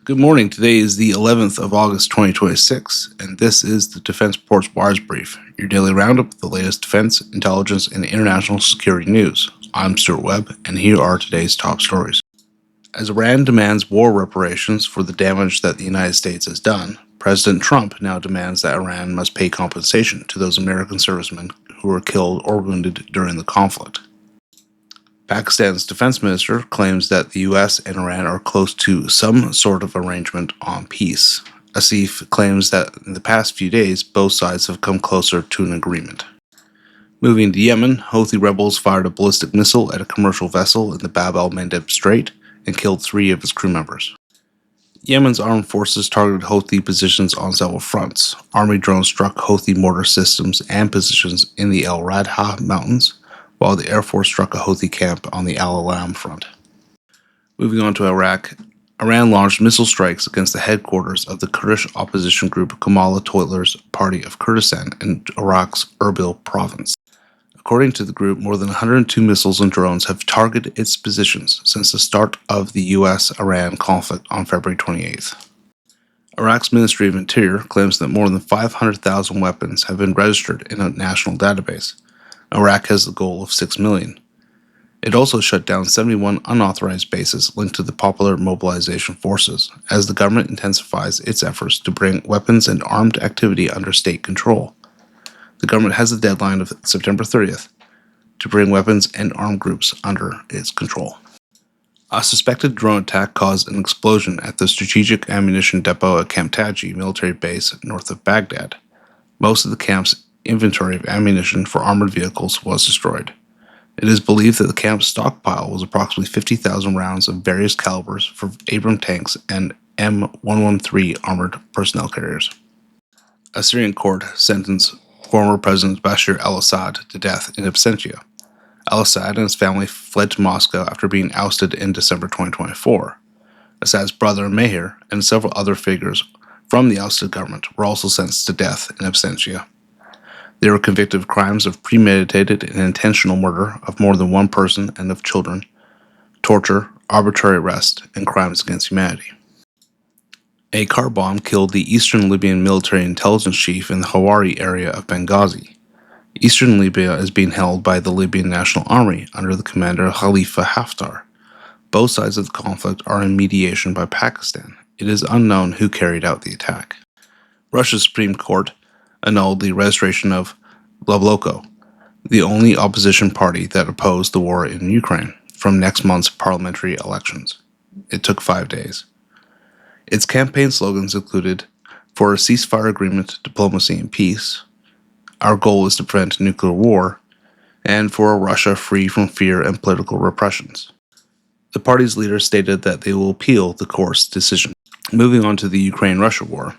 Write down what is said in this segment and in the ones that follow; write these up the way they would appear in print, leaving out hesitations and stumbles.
Good morning. Today is the 11th of August 2026, and this is the Defense Report's Wires Brief, your daily roundup of the latest defense, intelligence, and international security news. I'm Stuart Webb, and here are today's top stories. As Iran demands war reparations for the damage that the United States has done, President Trump now demands that Iran must pay compensation to those American servicemen who were killed or wounded during the conflict. Pakistan's defense minister claims that the US and Iran are close to some sort of arrangement on peace. Asif claims that in the past few days, both sides have come closer to an agreement. Moving to Yemen, Houthi rebels fired a ballistic missile at a commercial vessel in the Bab el-Mandeb Strait and killed 3 of its crew members. Yemen's armed forces targeted Houthi positions on several fronts. Army drones struck Houthi mortar systems and positions in the El Radha Mountains, while the Air Force struck a Houthi camp on the Al Alam front. Moving on to Iraq, Iran launched missile strikes against the headquarters of the Kurdish opposition group Kamala Toiler's Party of Kurdistan in Iraq's Erbil province. According to the group, more than 102 missiles and drones have targeted its positions since the start of the US-Iran conflict on February 28th. Iraq's Ministry of Interior claims that more than 500,000 weapons have been registered in a national database. Iraq has the goal of 6 million. It also shut down 71 unauthorized bases linked to the Popular Mobilization Forces, as the government intensifies its efforts to bring weapons and armed activity under state control. The government has a deadline of September 30th to bring weapons and armed groups under its control. A suspected drone attack caused an explosion at the Strategic Ammunition Depot at Camp Taji military base north of Baghdad. Most of the camp's inventory of ammunition for armored vehicles was destroyed. It is believed that the camp's stockpile was approximately 50,000 rounds of various calibers for Abrams tanks and M113 armored personnel carriers. A Syrian court sentenced former President Bashar al-Assad to death in absentia. Al-Assad and his family fled to Moscow after being ousted in December 2024. Assad's brother Meher and several other figures from the ousted government were also sentenced to death in absentia. They were convicted of crimes of premeditated and intentional murder of more than one person and of children, torture, arbitrary arrest, and crimes against humanity. A car bomb killed the Eastern Libyan military intelligence chief in the Hawari area of Benghazi. Eastern Libya is being held by the Libyan National Army under the commander Khalifa Haftar. Both sides of the conflict are in mediation by Pakistan. It is unknown who carried out the attack. Russia's Supreme Court annulled the registration of Yabloko, the only opposition party that opposed the war in Ukraine, from next month's parliamentary elections. It took 5 days. Its campaign slogans included, "For a ceasefire agreement, diplomacy, and peace," "Our goal is to prevent nuclear war," and "For a Russia free from fear and political repressions." The party's leader stated that they will appeal the court's decision. Moving on to the Ukraine-Russia war,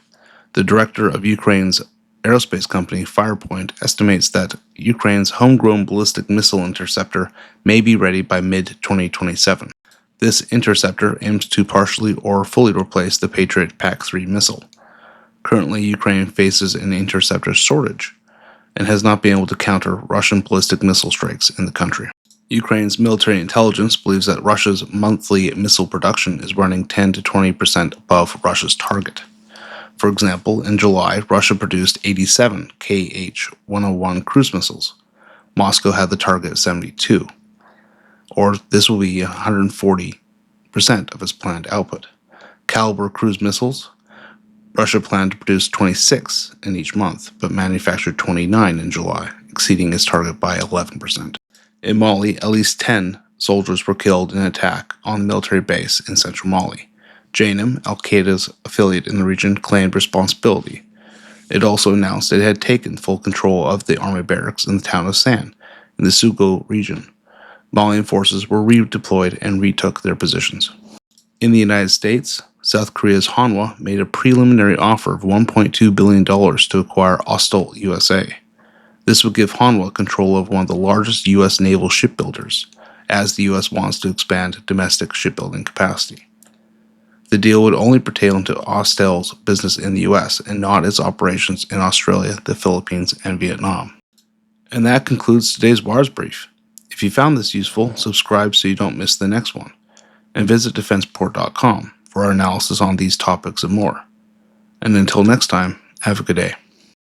the director of Ukraine's aerospace company Firepoint estimates that Ukraine's homegrown ballistic missile interceptor may be ready by mid-2027. This interceptor aims to partially or fully replace the Patriot PAC-3 missile. Currently, Ukraine faces an interceptor shortage and has not been able to counter Russian ballistic missile strikes in the country. Ukraine's military intelligence believes that Russia's monthly missile production is running 10 to 20% above Russia's target. For example, in July, Russia produced 87 Kh-101 cruise missiles. Moscow had the target of 72, or this will be 140% of its planned output. Caliber cruise missiles, Russia planned to produce 26 in each month, but manufactured 29 in July, exceeding its target by 11%. In Mali, at least 10 soldiers were killed in an attack on the military base in central Mali. Jainim, al-Qaeda's affiliate in the region, claimed responsibility. It also announced it had taken full control of the army barracks in the town of San, in the Sugo region. Malian forces were redeployed and retook their positions. In the United States, South Korea's Hanwha made a preliminary offer of $1.2 billion to acquire Austal USA. This would give Hanwha control of one of the largest U.S. naval shipbuilders, as the U.S. wants to expand domestic shipbuilding capacity. The deal would only pertain to Austal's business in the U.S. and not its operations in Australia, the Philippines, and Vietnam. And that concludes today's Wires Brief. If you found this useful, subscribe so you don't miss the next one, and visit defenseportal.com for our analysis on these topics and more. And until next time, have a good day.